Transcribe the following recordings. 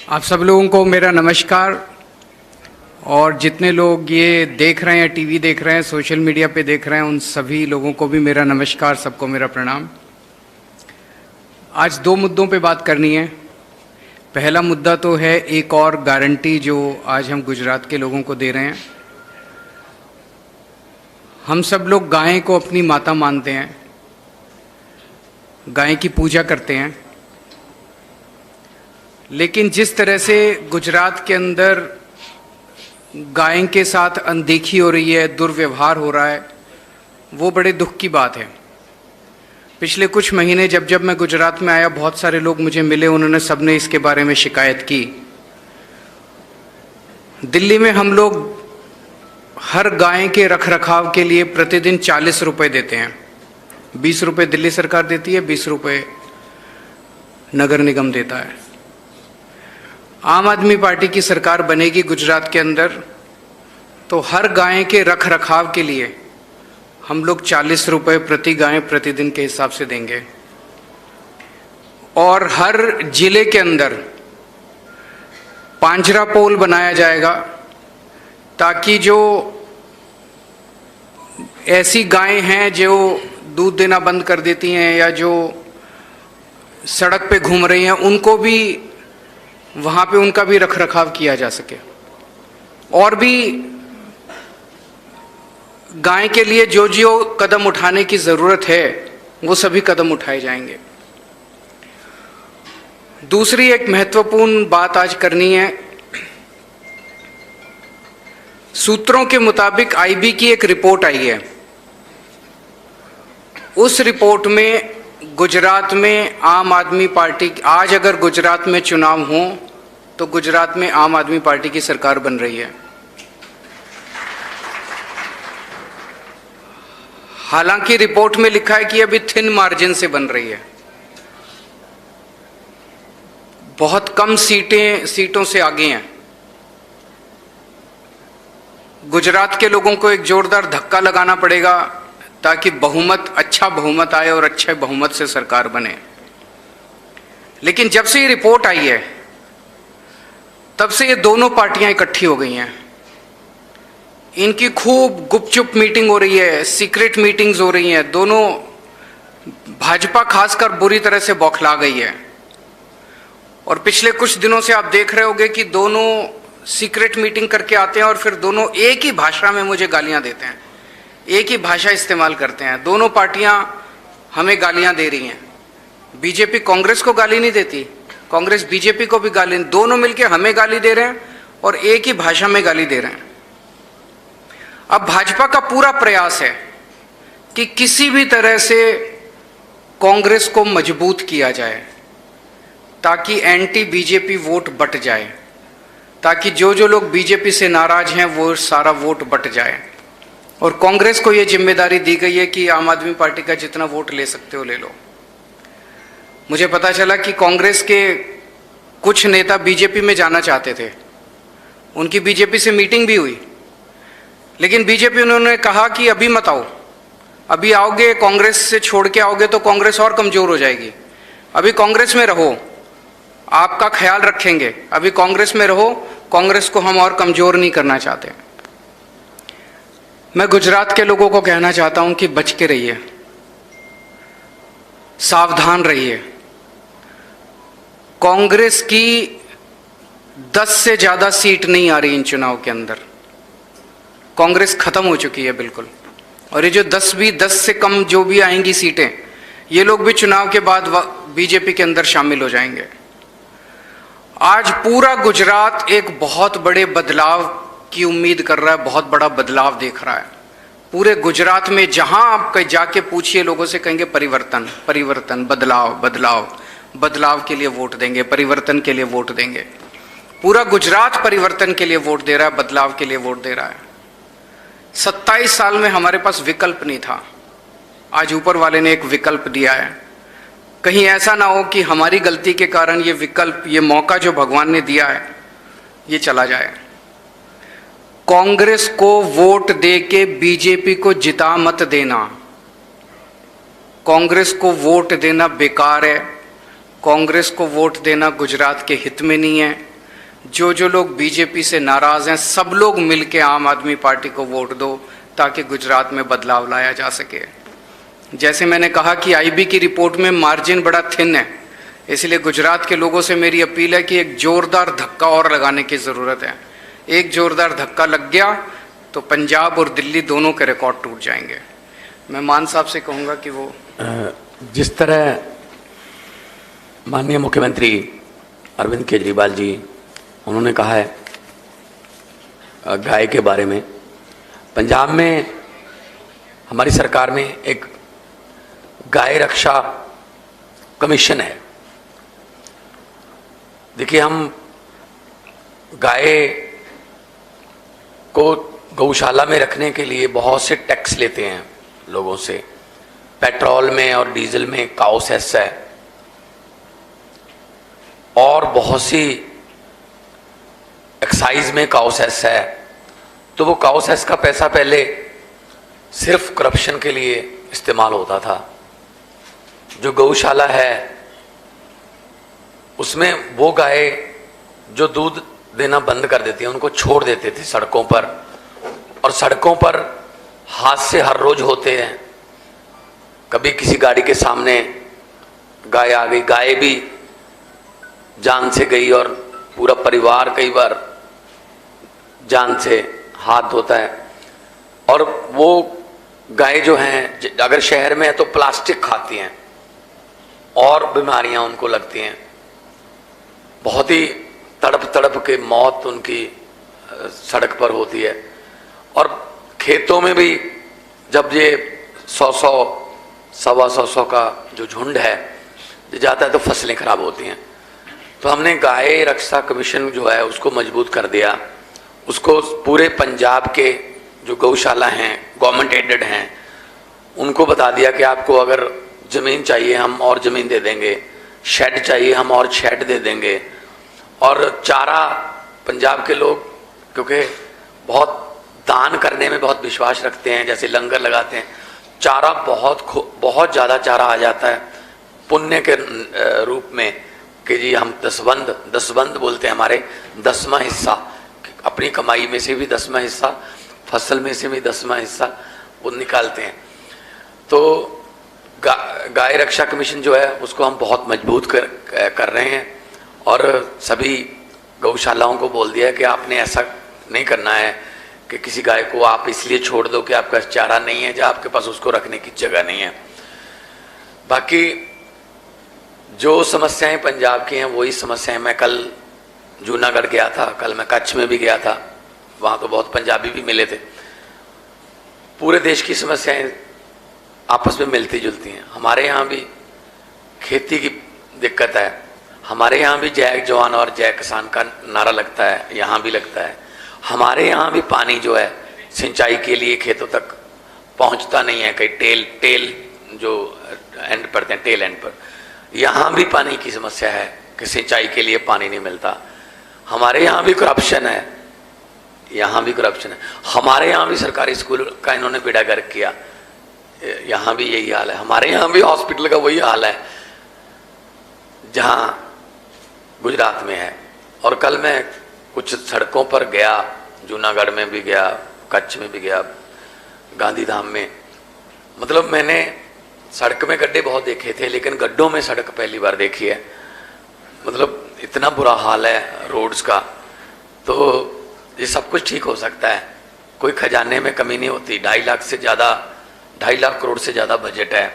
आप सब लोगों को मेरा नमस्कार। और जितने लोग ये देख रहे हैं, टीवी देख रहे हैं, सोशल मीडिया पे देख रहे हैं, उन सभी लोगों को भी मेरा नमस्कार, सबको मेरा प्रणाम। आज दो मुद्दों पे बात करनी है। पहला मुद्दा तो है एक और गारंटी जो आज हम गुजरात के लोगों को दे रहे हैं। हम सब लोग गाय को अपनी माता मानते हैं, गाय की पूजा करते हैं, लेकिन जिस तरह से गुजरात के अंदर गाय के साथ अनदेखी हो रही है, दुर्व्यवहार हो रहा है, वो बड़े दुख की बात है। पिछले कुछ महीने जब मैं गुजरात में आया, बहुत सारे लोग मुझे मिले, उन्होंने सबने इसके बारे में शिकायत की। दिल्ली में हम लोग हर गाय के रखरखाव के लिए प्रतिदिन 40 रुपए देते हैं। 20 रुपए दिल्ली सरकार देती है, 20 रुपए नगर निगम देता है। आम आदमी पार्टी की सरकार बनेगी गुजरात के अंदर, तो हर गाय के रख रखाव के लिए हम लोग 40 रुपए प्रति गाय प्रतिदिन के हिसाब से देंगे। और हर जिले के अंदर पांजरा पोल बनाया जाएगा, ताकि जो ऐसी गायें हैं जो दूध देना बंद कर देती हैं या जो सड़क पे घूम रही हैं, उनको भी वहाँ पे उनका भी रखरखाव किया जा सके। और भी गाय के लिए जो जो कदम उठाने की ज़रूरत है, वो सभी कदम उठाए जाएंगे। दूसरी एक महत्वपूर्ण बात आज करनी है। सूत्रों के मुताबिक आईबी की एक रिपोर्ट आई है। उस रिपोर्ट में गुजरात में आम आदमी पार्टी, आज अगर गुजरात में चुनाव हो तो गुजरात में आम आदमी पार्टी की सरकार बन रही है। हालांकि रिपोर्ट में लिखा है कि अभी थिन मार्जिन से बन रही है, बहुत कम सीटों से आगे हैं। गुजरात के लोगों को एक जोरदार धक्का लगाना पड़ेगा ताकि अच्छा बहुमत आए और अच्छे बहुमत से सरकार बने। लेकिन जब से ये रिपोर्ट आई है, तब से ये दोनों पार्टियां इकट्ठी हो गई हैं। इनकी खूब गुपचुप मीटिंग हो रही है, सीक्रेट मीटिंग्स हो रही हैं। दोनों, भाजपा खासकर बुरी तरह से बौखला गई है। और पिछले कुछ दिनों से आप देख रहे होंगे कि दोनों सीक्रेट मीटिंग करके आते हैं और फिर दोनों एक ही भाषा में मुझे गालियां देते हैं, एक ही भाषा इस्तेमाल करते हैं। दोनों पार्टियां हमें गालियां दे रही हैं। बीजेपी कांग्रेस को गाली नहीं देती, कांग्रेस बीजेपी को भी गाली, दोनों मिलकर हमें गाली दे रहे हैं और एक ही भाषा में गाली दे रहे हैं। अब भाजपा का पूरा प्रयास है कि किसी भी तरह से कांग्रेस को मजबूत किया जाए, ताकि एंटी बीजेपी वोट बट जाए, ताकि जो जो लोग बीजेपी से नाराज हैं वो सारा वोट बट जाए। और कांग्रेस को ये जिम्मेदारी दी गई है कि आम आदमी पार्टी का जितना वोट ले सकते हो ले लो। मुझे पता चला कि कांग्रेस के कुछ नेता बीजेपी में जाना चाहते थे, उनकी बीजेपी से मीटिंग भी हुई, लेकिन बीजेपी उन्होंने कहा कि अभी मत आओ, अभी आओगे कांग्रेस से छोड़ के आओगे तो कांग्रेस और कमजोर हो जाएगी। अभी कांग्रेस में रहो, आपका ख्याल रखेंगे, अभी कांग्रेस में रहो, कांग्रेस को हम और कमजोर नहीं करना चाहते। मैं गुजरात के लोगों को कहना चाहता हूं कि बच के रहिए, सावधान रहिए। कांग्रेस की 10 से ज्यादा सीट नहीं आ रही इन चुनाव के अंदर। कांग्रेस खत्म हो चुकी है बिल्कुल। और ये जो 10 से कम जो भी आएंगी सीटें, ये लोग भी चुनाव के बाद बीजेपी के अंदर शामिल हो जाएंगे। आज पूरा गुजरात एक बहुत बड़े बदलाव की उम्मीद कर रहा है, बहुत बड़ा बदलाव देख रहा है। पूरे गुजरात में जहां आप जाके पूछिए लोगों से, कहेंगे परिवर्तन परिवर्तन, बदलाव बदलाव, बदलाव के लिए वोट देंगे, परिवर्तन के लिए वोट देंगे। पूरा गुजरात परिवर्तन के लिए वोट दे रहा है, बदलाव के लिए वोट दे रहा है। 27 साल में हमारे पास विकल्प नहीं था, आज ऊपर वाले ने एक विकल्प दिया है। कहीं ऐसा ना हो कि हमारी गलती के कारण ये विकल्प, ये मौका जो भगवान ने दिया है, ये चला जाए। कांग्रेस को वोट दे के बीजेपी को जिता मत देना। कांग्रेस को वोट देना बेकार है, कांग्रेस को वोट देना गुजरात के हित में नहीं है। जो जो लोग बीजेपी से नाराज हैं सब लोग मिलके आम आदमी पार्टी को वोट दो ताकि गुजरात में बदलाव लाया जा सके। जैसे मैंने कहा कि आईबी की रिपोर्ट में मार्जिन बड़ा थिन है, इसलिए गुजरात के लोगों से मेरी अपील है कि एक जोरदार धक्का और लगाने की ज़रूरत है। एक जोरदार धक्का लग गया तो पंजाब और दिल्ली दोनों के रिकॉर्ड टूट जाएंगे। मैं मान साहब से कहूँगा कि वो जिस तरह माननीय मुख्यमंत्री अरविंद केजरीवाल जी उन्होंने कहा है गाय के बारे में, पंजाब में हमारी सरकार में एक गाय रक्षा कमीशन है। देखिए, हम गाय को गौशाला में रखने के लिए बहुत से टैक्स लेते हैं लोगों से। पेट्रोल में और डीजल में काउ सेस है और बहुत सी एक्साइज में काउ सेस है। तो वो काउ सेस का पैसा पहले सिर्फ करप्शन के लिए इस्तेमाल होता था। जो गौशाला है उसमें वो गाय जो दूध देना बंद कर देती है उनको छोड़ देते थे सड़कों पर, और सड़कों पर हादसे हर रोज होते हैं। कभी किसी गाड़ी के सामने गाय आ गई, गाय भी जान से गई और पूरा परिवार कई बार जान से हाथ धोता है। और वो गाय जो हैं अगर शहर में है तो प्लास्टिक खाती हैं और बीमारियां उनको लगती हैं। बहुत ही तड़प तड़प के मौत उनकी सड़क पर होती है। और खेतों में भी जब ये 100-100 100-125 का जो झुंड है जो जाता है तो फसलें खराब होती हैं। तो हमने गाय रक्षा कमीशन जो है उसको मजबूत कर दिया। उसको पूरे पंजाब के जो गौशाला हैं गवर्नमेंट एडेड हैं उनको बता दिया कि आपको अगर ज़मीन चाहिए हम और ज़मीन दे देंगे, शेड चाहिए हम और शेड दे देंगे। और चारा पंजाब के लोग क्योंकि बहुत दान करने में बहुत विश्वास रखते हैं, जैसे लंगर लगाते हैं, चारा बहुत ज़्यादा चारा आ जाता है पुण्य के रूप में कि जी हम दसबंद बोलते हैं, हमारे 10वां हिस्सा अपनी कमाई में से भी 10वां हिस्सा, फसल में से भी 10वां हिस्सा वो निकालते हैं। तो गाय रक्षा कमीशन जो है उसको हम बहुत मजबूत कर रहे हैं और सभी गौशालाओं को बोल दिया है कि आपने ऐसा नहीं करना है कि किसी गाय को आप इसलिए छोड़ दो कि आपका चारा नहीं है या आपके पास उसको रखने की जगह नहीं है। बाकी जो समस्याएं पंजाब की हैं वही समस्याएं, मैं कल जूनागढ़ गया था, कल मैं कच्छ में भी गया था, वहाँ तो बहुत पंजाबी भी मिले थे। पूरे देश की समस्याएं आपस में मिलती जुलती हैं। हमारे यहाँ भी खेती की दिक्कत है, हमारे यहाँ भी जय जवान और जय किसान का नारा लगता है, यहाँ भी लगता है। हमारे यहाँ भी पानी जो है सिंचाई के लिए खेतों तक पहुँचता नहीं है, कहीं टेल जो एंड पड़ते हैं टेल एंड पर, यहाँ भी पानी की समस्या है कि सिंचाई के लिए पानी नहीं मिलता। हमारे यहाँ भी करप्शन है, यहाँ भी करप्शन है। हमारे यहाँ भी सरकारी स्कूल का इन्होंने बेड़ा गर्क किया, यहाँ भी यही हाल है। हमारे यहाँ भी हॉस्पिटल का वही हाल है जहाँ गुजरात में है। और कल मैं कुछ सड़कों पर गया, जूनागढ़ में भी गया, कच्छ में भी गया, गांधीधाम में। मतलब मैंने सड़क में गड्ढे बहुत देखे थे लेकिन गड्ढों में सड़क पहली बार देखी है। मतलब इतना बुरा हाल है रोड्स का। तो ये सब कुछ ठीक हो सकता है, कोई खजाने में कमी नहीं होती। 2.5 लाख करोड़ से ज़्यादा बजट है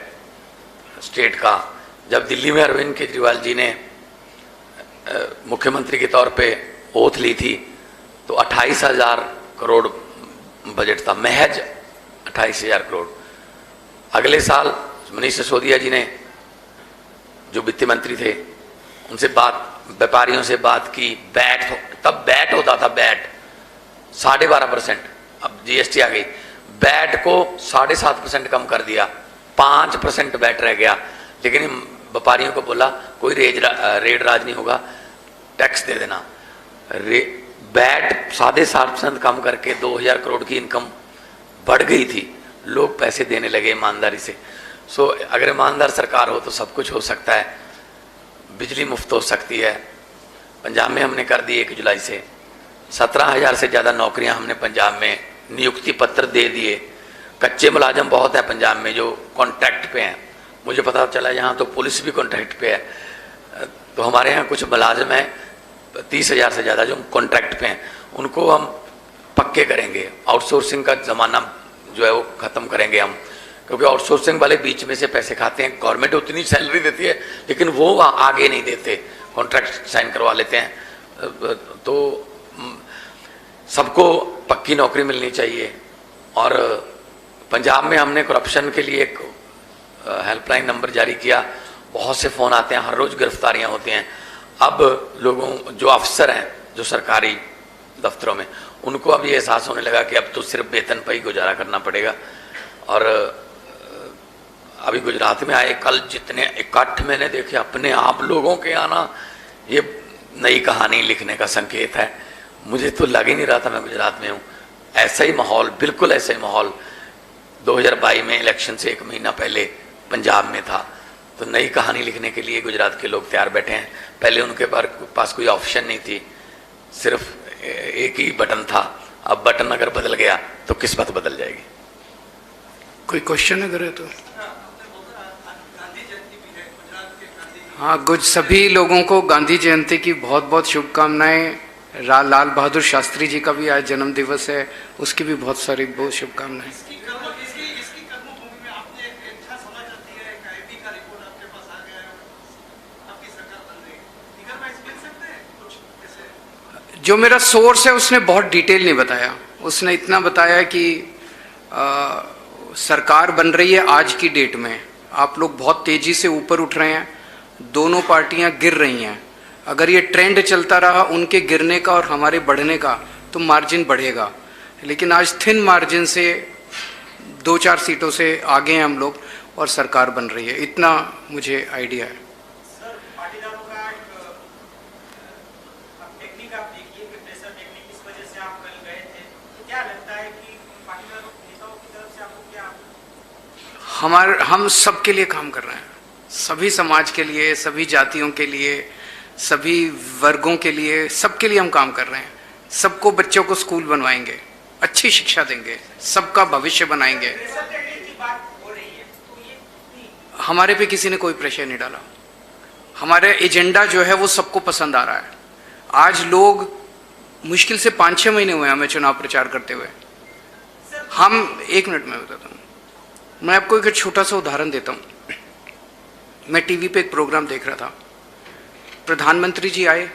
स्टेट का। जब दिल्ली में अरविंद केजरीवाल जी ने मुख्यमंत्री के तौर पे ओथ ली थी तो 28,000 करोड़ बजट था, महज 28,000 करोड़। अगले साल मनीष सिसोदिया जी ने जो वित्त मंत्री थे उनसे व्यापारियों से बात की, तब बैट होता था, बैट 12.5%, अब जीएसटी आ गई, बैट को 7.5% कम कर दिया, 5% बैट रह गया। लेकिन व्यापारियों को बोला कोई रेड राज नहीं होगा, टैक्स दे देना। बैट 7.5% कम करके 2,000 करोड़ की इनकम बढ़ गई थी, लोग पैसे देने लगे ईमानदारी से। सो अगर ईमानदार सरकार हो तो सब कुछ हो सकता है। बिजली मुफ्त हो सकती है, पंजाब में हमने कर दी 1 जुलाई से। 17,000 से ज़्यादा नौकरियां हमने पंजाब में नियुक्ति पत्र दे दिए। कच्चे मुलाजम बहुत है पंजाब में जो कॉन्ट्रैक्ट पे हैं। मुझे पता चला यहाँ तो पुलिस भी कॉन्ट्रैक्ट पे है, तो हमारे यहाँ कुछ मुलाजिम हैं 30,000 से ज़्यादा जो कॉन्ट्रैक्ट पे हैं, उनको हम पक्के करेंगे। आउटसोर्सिंग का ज़माना जो है वो ख़त्म करेंगे हम, क्योंकि आउटसोर्सिंग वाले बीच में से पैसे खाते हैं। गवर्नमेंट उतनी सैलरी देती है लेकिन वो आगे नहीं देते, कॉन्ट्रैक्ट साइन करवा लेते हैं। तो सबको पक्की नौकरी मिलनी चाहिए। और पंजाब में हमने करप्शन के लिए एक हेल्पलाइन नंबर जारी किया। बहुत से फ़ोन आते हैं, हर रोज़ गिरफ्तारियां होती हैं। अब लोगों जो अफसर हैं जो सरकारी दफ्तरों में, उनको अब ये एहसास होने लगा कि अब तो सिर्फ वेतन पर ही गुजारा करना पड़ेगा। और अभी गुजरात में आए कल जितने इकट्ठ मैंने देखे अपने आप लोगों के आना, ये नई कहानी लिखने का संकेत है। मुझे तो लग ही नहीं रहा था मैं गुजरात में हूँ। ऐसा ही माहौल, बिल्कुल ऐसा ही माहौल 2022 में इलेक्शन से 1 महीना पहले पंजाब में था। तो नई कहानी लिखने के लिए गुजरात के लोग तैयार बैठे हैं। पहले उनके पास कोई ऑप्शन नहीं थी, सिर्फ एक ही बटन था। अब बटन अगर बदल गया तो किस्मत बदल जाएगी। कोई क्वेश्चन अगर है तो? हाँ, कुछ सभी लोगों को गांधी जयंती की बहुत बहुत शुभकामनाएं। लाल बहादुर शास्त्री जी का भी आज जन्म दिवस है, उसकी भी बहुत सारी बहुत शुभकामनाएं। जो मेरा सोर्स है उसने बहुत डिटेल नहीं बताया। उसने इतना बताया कि सरकार बन रही है आज की डेट में, आप लोग बहुत तेजी से ऊपर उठ रहे हैं, दोनों पार्टियां गिर रही हैं। अगर ये ट्रेंड चलता रहा उनके गिरने का और हमारे बढ़ने का तो मार्जिन बढ़ेगा। लेकिन आज थिन मार्जिन से 2-4 सीटों से आगे हैं हम लोग और सरकार बन रही है, इतना मुझे आइडिया है। सर, पाटीदारों का टेक्निक आप देखिए कि प्रेशर टेक्निक, इस वजह से आप कल गए थे, तो क्या लगता है कि पाटीदारों नेताओं की तरफ से आपको क्या? हम सबके लिए काम कर रहे हैं, सभी समाज के लिए, सभी जातियों के लिए, सभी वर्गों के लिए, सबके लिए हम काम कर रहे हैं। सबको बच्चों को स्कूल बनवाएंगे, अच्छी शिक्षा देंगे, सबका भविष्य बनाएंगे। हमारे पे किसी ने कोई प्रेशर नहीं डाला। हमारा एजेंडा जो है वो सबको पसंद आ रहा है। आज लोग, मुश्किल से 5-6 महीने हुए हमें चुनाव प्रचार करते हुए। हम 1 मिनट में बताता हूँ, मैं आपको एक छोटा सा उदाहरण देता हूँ। मैं टीवी पे एक प्रोग्राम देख रहा था, प्रधानमंत्री जी आए,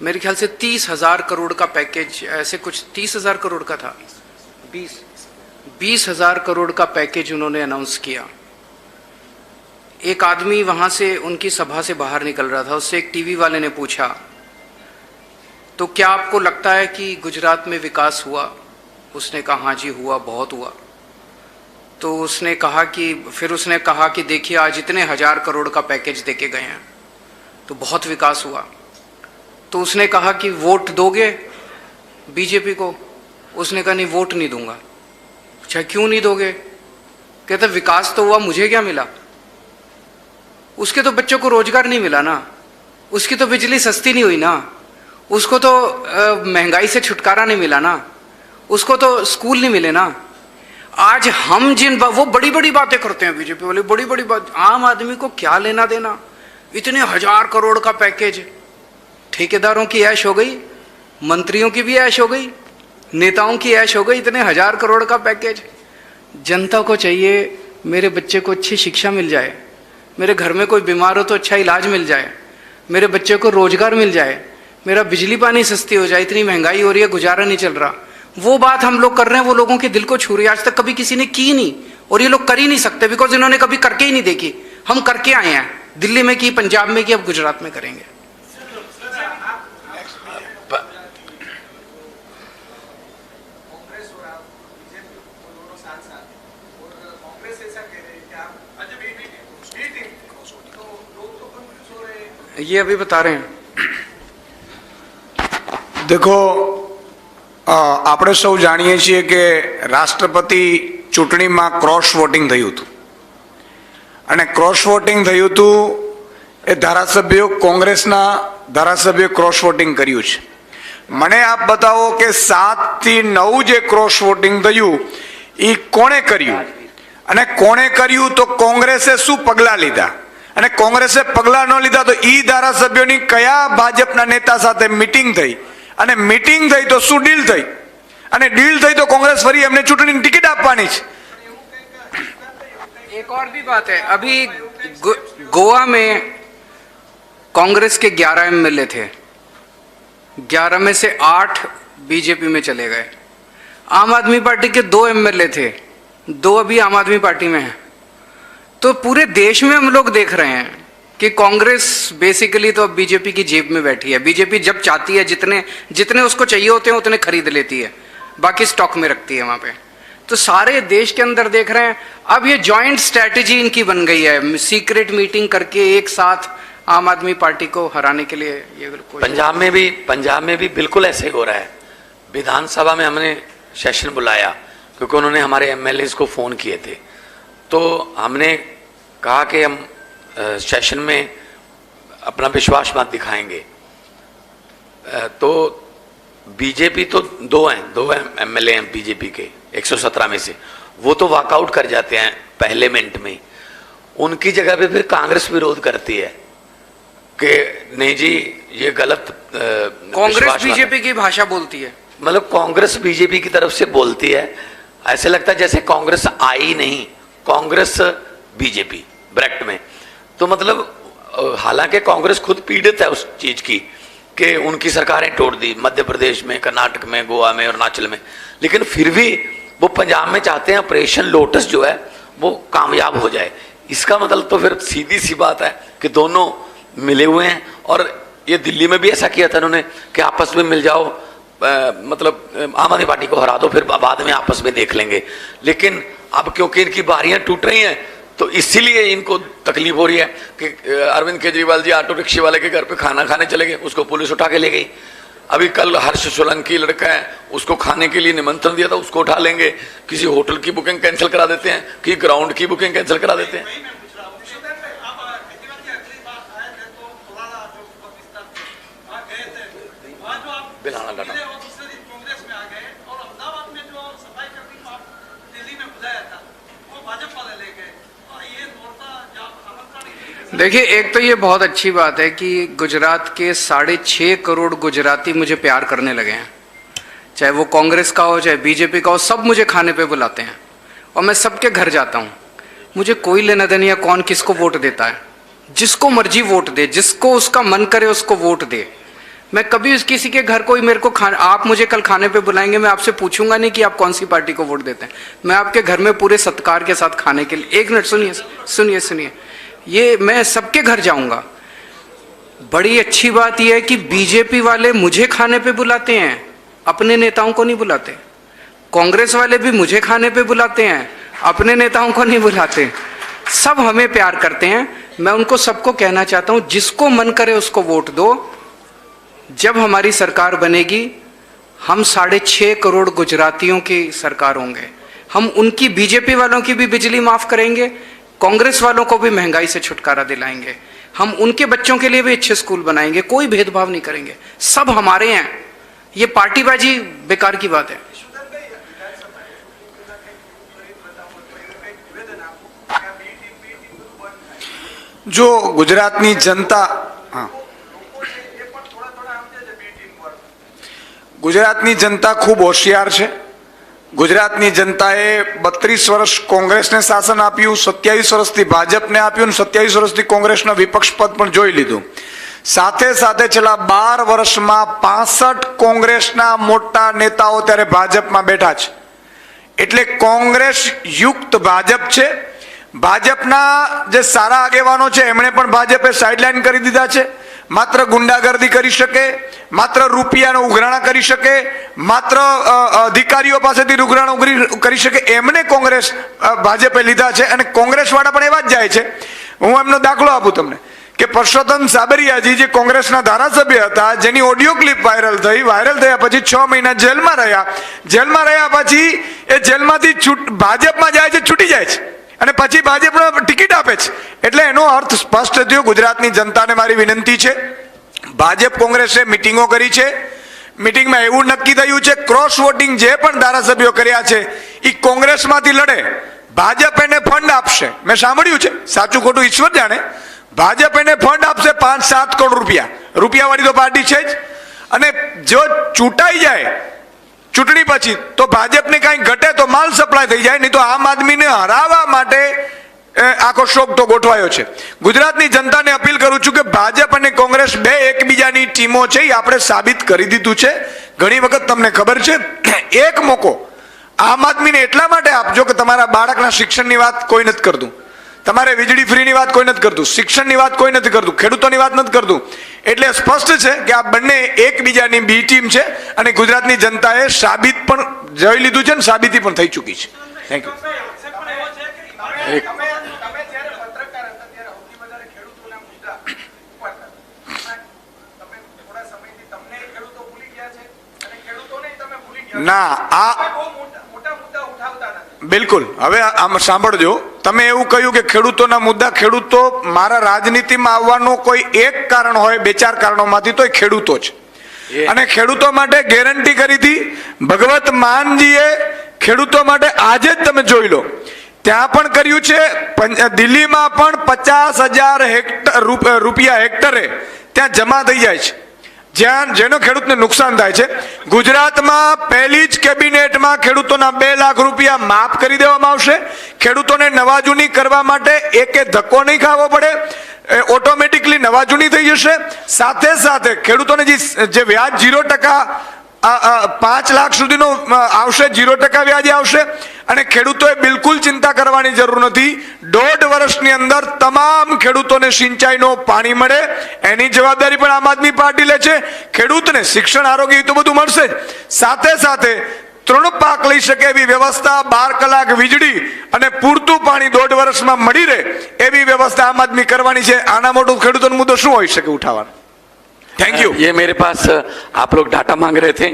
मेरे ख्याल से 30,000 करोड़ का पैकेज, ऐसे कुछ 30,000 करोड़ का था, 20,000 करोड़ का पैकेज उन्होंने अनाउंस किया। एक आदमी वहां से उनकी सभा से बाहर निकल रहा था, उससे एक टीवी वाले ने पूछा, तो क्या आपको लगता है कि गुजरात में विकास हुआ? उसने कहा हाँ जी हुआ, बहुत हुआ। तो उसने कहा कि देखिए आज इतने 1,000 करोड़ का पैकेज देके गए हैं, तो बहुत विकास हुआ। तो उसने कहा कि वोट दोगे बीजेपी को? उसने कहा नहीं, वोट नहीं दूंगा। अच्छा, क्यों नहीं दोगे? कहते विकास तो हुआ, मुझे क्या मिला? उसके तो बच्चों को रोजगार नहीं मिला ना, उसकी तो बिजली सस्ती नहीं हुई ना, उसको तो महंगाई से छुटकारा नहीं मिला ना, उसको तो स्कूल नहीं मिले ना। आज हम वो बड़ी बड़ी बातें करते हैं बीजेपी वाले, बड़ी बड़ी बात, आम आदमी को क्या लेना देना? इतने 1,000 करोड़ का पैकेज, ठेकेदारों की ऐश हो गई, मंत्रियों की भी ऐश हो गई, नेताओं की ऐश हो गई, इतने 1,000 करोड़ का पैकेज। जनता को चाहिए मेरे बच्चे को अच्छी शिक्षा मिल जाए, मेरे घर में कोई बीमार हो तो अच्छा इलाज मिल जाए, मेरे बच्चे को रोजगार मिल जाए, मेरा बिजली पानी सस्ती हो जाए। इतनी महंगाई हो रही है, गुजारा नहीं चल रहा। वो बात हम लोग कर रहे हैं, वो लोगों के दिल को छू रही है। आज तक कभी किसी ने की नहीं, और ये लोग कर ही नहीं सकते, बिकॉज इन्होंने कभी करके ही नहीं देखी। हम करके आए हैं, दिल्ली में की, पंजाब में की, अब गुजरात में करेंगे। ये अभी बता रहे हैं। देखो, આપણે સૌ જાણીએ છીએ કે રાષ્ટ્રપતિ ચૂંટણીમાં ક્રોસ વોટિંગ થયું હતું, અને ક્રોસ વોટિંગ થયું હતું એ ધારાસભ્યો કોંગ્રેસના ધારાસભ્ય ક્રોસ વોટિંગ કર્યું છે. મને આપ બતાવો કે 7 થી 9 જે ક્રોસ વોટિંગ થયું એ કોણે કર્યું અને કોણે કર્યું તો કોંગ્રેસે શું પગલાં લીધા અને કોંગ્રેસે પગલાં ન લીધા તો ઈ ધારાસભ્યોની કયા ભાજપના નેતા સાથે મીટિંગ થઈ અને મીટિંગ થઈ તો શું ડીલ થઈ અને ડીલ થઈ તો કોંગ્રેસ ફરી એમને ચૂંટણીની ટિકિટ આપવાની છે. एक और भी बात है, अभी गोवा में कांग्रेस के 11 एमएलए थे, 11 में से 8 बीजेपी में चले गए. आम आदमी पार्टी के 2 एमएलए थे, 2 अभी आम आदमी पार्टी में हैं. तो पूरे देश में हम लोग देख रहे हैं कि कांग्रेस बेसिकली तो अब बीजेपी की जेब में बैठी है. बीजेपी जब चाहती है जितने जितने उसको चाहिए होते हैं उतने खरीद लेती है, बाकी स्टॉक में रखती है वहां पे. तो सारे देश के अंदर देख रहे हैं अब ये जॉइंट स्ट्रैटेजी इनकी बन गई है, सीक्रेट मीटिंग करके एक साथ आम आदमी पार्टी को हराने के लिए. ये पंजाब में भी बिल्कुल ऐसे ही हो रहा है. विधानसभा में हमने सेशन बुलाया क्योंकि उन्होंने हमारे एमएलए को फोन किए थे. तो हमने कहा कि हम सेशन में अपना विश्वास मत दिखाएंगे. तो बीजेपी तो 2 एमएलए हैं बीजेपी के 117 में से, वो तो वॉकआउट कर जाते हैं पहले मिनट में. उनकी जगह पे फिर कांग्रेस विरोध करती है कि नहीं जी ये गलत. कांग्रेस बीजेपी की भाषा बोलती है, मतलब कांग्रेस बीजेपी की तरफ से बोलती है. ऐसे लगता है जैसे कांग्रेस आई नहीं, कांग्रेस बीजेपी ब्रैकेट में. तो मतलब हालांकि कांग्रेस खुद पीड़ित है उस चीज की कि उनकी सरकारें तोड़ दी मध्य प्रदेश में, कर्नाटक में, गोवा में और हिमाचल में, लेकिन फिर भी वो पंजाब में चाहते हैं ऑपरेशन लोटस जो है वो कामयाब हो जाए. इसका मतलब तो फिर सीधी सी बात है कि दोनों मिले हुए हैं. और ये दिल्ली में भी ऐसा किया था उन्होंने कि आपस में मिल जाओ, मतलब आम आदमी पार्टी को हरा दो, फिर बाद में आपस में देख लेंगे. लेकिन अब क्योंकि इनकी बारियां टूट रही हैं तो इसीलिए इनको तकलीफ हो रही है कि अरविंद केजरीवाल जी ऑटो रिक्शे वाले के घर पे खाना खाने चले गए, उसको पुलिस उठा के ले गई. अभी कल हर्ष सोलंकी लड़का है, उसको खाने के लिए निमंत्रण दिया था, उसको उठा लेंगे. किसी होटल की बुकिंग कैंसिल करा देते हैं, कि ग्राउंड की बुकिंग कैंसिल करा देते हैं. बिलाना डाटा देखिए, एक तो ये बहुत अच्छी बात है कि गुजरात के 6.5 करोड़ गुजराती मुझे प्यार करने लगे हैं. चाहे वो कांग्रेस का हो चाहे बीजेपी का हो, सब मुझे खाने पे बुलाते हैं और मैं सबके घर जाता हूँ. मुझे कोई लेना देना या कौन किसको वोट देता है, जिसको मर्जी वोट दे, जिसको उसका मन करे उसको वोट दे. मैं कभी किसी के घर कोई मेरे को आप मुझे कल खाने पे बुलाएंगे, मैं आपसे पूछूंगा नहीं कि आप कौन सी पार्टी को वोट देते हैं. मैं आपके घर में पूरे सत्कार के साथ खाने के लिए. एक मिनट सुनिए, ये मैं सबके घर जाऊंगा. बड़ी अच्छी बात यह है कि बीजेपी वाले मुझे खाने पे बुलाते हैं, अपने नेताओं को नहीं बुलाते. कांग्रेस वाले भी मुझे खाने पे बुलाते हैं, अपने नेताओं को नहीं बुलाते. सब हमें प्यार करते हैं. मैं उनको सबको कहना चाहता हूं, जिसको मन करे उसको वोट दो. जब हमारी सरकार बनेगी हम 6.5 करोड़ गुजरातियों की सरकार होंगे. हम उनकी बीजेपी वालों की भी बिजली माफ करेंगे, कांग्रेस वालों को भी महंगाई से छुटकारा दिलाएंगे. हम उनके बच्चों के लिए भी अच्छे स्कूल बनाएंगे, कोई भेदभाव नहीं करेंगे. सब हमारे हैं. ये पार्टीबाजी बेकार की बात है. जो गुजरातनी जनता गुजरातनी जनता खूब होशियार है. गुजरातनी जनताए 32 वर्ष कांग्रेसने शासन आप्યું, 27 વર્ષથી ભાજપને આપ્યું, 27 વર્ષથી કોંગ્રેસના વિપક્ષ પદ પણ જોઈ લીધું. સાથે સાથે છેલ્લા 12 વર્ષમાં 65 કોંગ્રેસના મોટા નેતાઓ ત્યારે ભાજપમાં બેઠા છે. એટલે કોંગ્રેસ યુક્ત ભાજપ છે. ભાજપના જે સારા આગેવાનો છે એમણે પણ ભાજપે સાઇડલાઇન કરી દીધા છે. માત્ર ગુંડાગર્દી કરી શકે, માત્ર રૂપિયાનો ઉઘરાણા કરી શકે, માત્ર અધિકારીઓ પાસેથી ઉઘરાણો કરી શકે, એમને કોંગ્રેસ ભાજપે લીધા છે. અને કોંગ્રેસવાળા પણ એવા જ જાય છે. હું એમનો દાખલો આપું તમને કે પરસોત્તમ સાબરિયાજી જે કોંગ્રેસના ધારાસભ્ય હતા, જેની ઓડિયો ક્લિપ વાયરલ થયા પછી 6 મહિના જેલમાં રહ્યા પછી એ જેલમાંથી ભાજપમાં જાય છે, છૂટી જાય છે અને પછી ભાજપને ટિકિટ આપે છે. એટલે એનો અર્થ સ્પષ્ટ થયો. ગુજરાતની જનતાને મારી વિનંતી છે, ભાજપ કોંગ્રેસે મિટિંગો કરી છે. મિટિંગમાં એવું નક્કી થયું છે ક્રોસ વોટિંગ જે પણ ધારાસભ્યો કર્યા છે એ કોંગ્રેસમાંથી લડે, ભાજપ એને ફંડ આપશે. મેં સાંભળ્યું છે, સાચું ખોટું ઈશ્વર જાણે. ભાજપ એને ફંડ આપશે 5-7 કરોડ રૂપિયા. રૂપિયાવાળી તો પાર્ટી છે જ. અને જો ચૂંટાઈ જાય ચૂંટણી પછી તો ભાજપને કાંઈ ઘટે તો માલ સપ્લાય થઈ જાય, નહીં તો આમ આદમીને હરાવવા માટે આખો શોખ તો ગોઠવાયો છે. ગુજરાતની જનતાને અપીલ કરું છું કે ભાજપ અને કોંગ્રેસ બે એકબીજાની ટીમો છે, એ આપણે સાબિત કરી દીધું છે. ઘણી વખત તમને ખબર છે, એક મોકો આમ આદમીને એટલા માટે આપજો કે તમારા બાળકના શિક્ષણની વાત કોઈ નથી કરતું, તમારે વીજળી ફ્રીની વાત કોઈ નથી કરતું, શિક્ષણની વાત કોઈ નથી કરતું, ખેડૂતોની વાત નથી કરતું. એટલે સ્પષ્ટ છે કે આ બંને એકબીજાની બી ટીમ છે અને ગુજરાતની જનતાએ સાબિત પણ જોઈ લીધું છે અને સાબિતી પણ થઈ ચૂકી છે. Thank you. આક્ષેપ પણ એવો છે કે તમે જ્યારે પત્રકાર હતા ત્યારે સૌથી વધારે ખેડૂતોના મુદ્દા ઉપાડતા હતા. તમે થોડા સમયથી તમને ખેડૂતો ભૂલી ગયા છે અને ખેડૂતોને તમે ભૂલી ગયા ના, આ તમે બહુ મોટા મુદ્દા ઉઠાવતા નથી. બિલકુલ. હવે આમ સાંભળજો, તમે એવું કહ્યું કે ખેડૂતોના મુદ્દા, ખેડૂતો મારા રાજનીતિમાં આવવાનું કોઈ એક કારણ હોય, 2-4 કારણોમાંથી તો એ ખેડૂતો છે. અને ખેડૂતો માટે ગેરંટી કરી હતી ભગવત માનજીએ. ખેડૂતો માટે આજે જ તમે જોઈ લો, ત્યાં પણ કર્યું છે, દિલ્હીમાં પણ 50,000 રૂપિયા હેક્ટરે ત્યાં જમા થઈ જાય છે, જ્યાં જેનો ખેડૂતને નુકસાન થાય છે. ગુજરાતમાં પહેલી જ કેબિનેટમાં ખેડૂતોના 2 લાખ રૂપિયા માફ કરી દેવામાં આવશે. ખેડૂતોને નવાજૂની કરવા માટે એકે ધક્કો નહીં ખાવો પડે, ઓટોમેટિકલી નવાજૂની થઈ જશે. સાથે સાથે ખેડૂતોને જે વ્યાજ 0% 5 લાખ સુધીનો આવશે, 0% વ્યાજે આવશે. અને ખેડૂતોએ બિલકુલ ચિંતા કરવાની જરૂર નથી. 1.5 વર્ષની અંદર તમામ ખેડૂતોને સિંચાઈનો પાણી મળે, એની જવાબદારી પણ આમ આદમી પાર્ટી લે છે. ખેડૂતને શિક્ષણ, આરોગ્ય એ તો બધું મળશે જ. સાથે સાથે 3 પાક લઈ શકે એવી વ્યવસ્થા, 12 કલાક વીજળી અને પૂરતું પાણી 1.5 વર્ષમાં મળી રહે એવી વ્યવસ્થા આમ આદમી કરવાની છે. આના મોટો ખેડૂતોનો મુદ્દો શું હોઈ શકે ઉઠાવવાનો? Thank you. ये मेरे पास, आप लोग डाटा मांग रहे थे,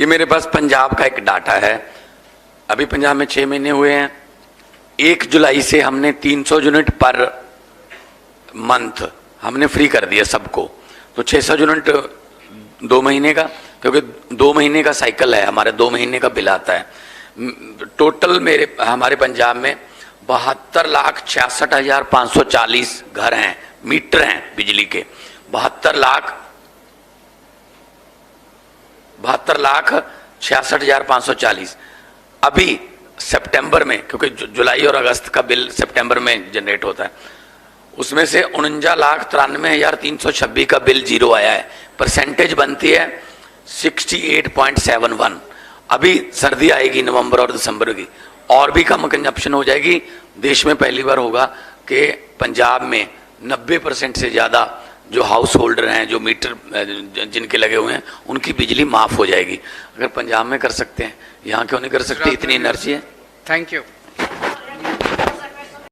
ये मेरे पास पंजाब का एक डाटा है. अभी पंजाब में 6 महीने हुए हैं. 1 जुलाई से हमने 300 यूनिट पर मंथ हमने फ्री कर दिया सबको. तो 600 यूनिट 2 महीने का, क्योंकि 2 महीने का साइकिल है हमारे, 2 महीने का बिल आता है. टोटल हमारे पंजाब में 72,66,540 घर हैं, मीटर हैं बिजली के. 72,66,540. अभी सितंबर में, क्योंकि जुलाई और अगस्त का बिल सितंबर में जनरेट होता है, उसमें से 49,93,326 का बिल 0 आया है. परसेंटेज बनती है 68.71. अभी सर्दी आएगी नवंबर और दिसंबर की, और भी कम कंजप्शन हो जाएगी. देश में पहली बार होगा कि पंजाब में 90% से ज़्यादा जो हाउस होल्डर हैं, जो मीटर जिनके लगे हुए हैं, उनकी बिजली माफ हो जाएगी. अगर पंजाब में कर सकते हैं, यहाँ क्यों नहीं कर सकते? इतनी एनर्जी है. Thank you.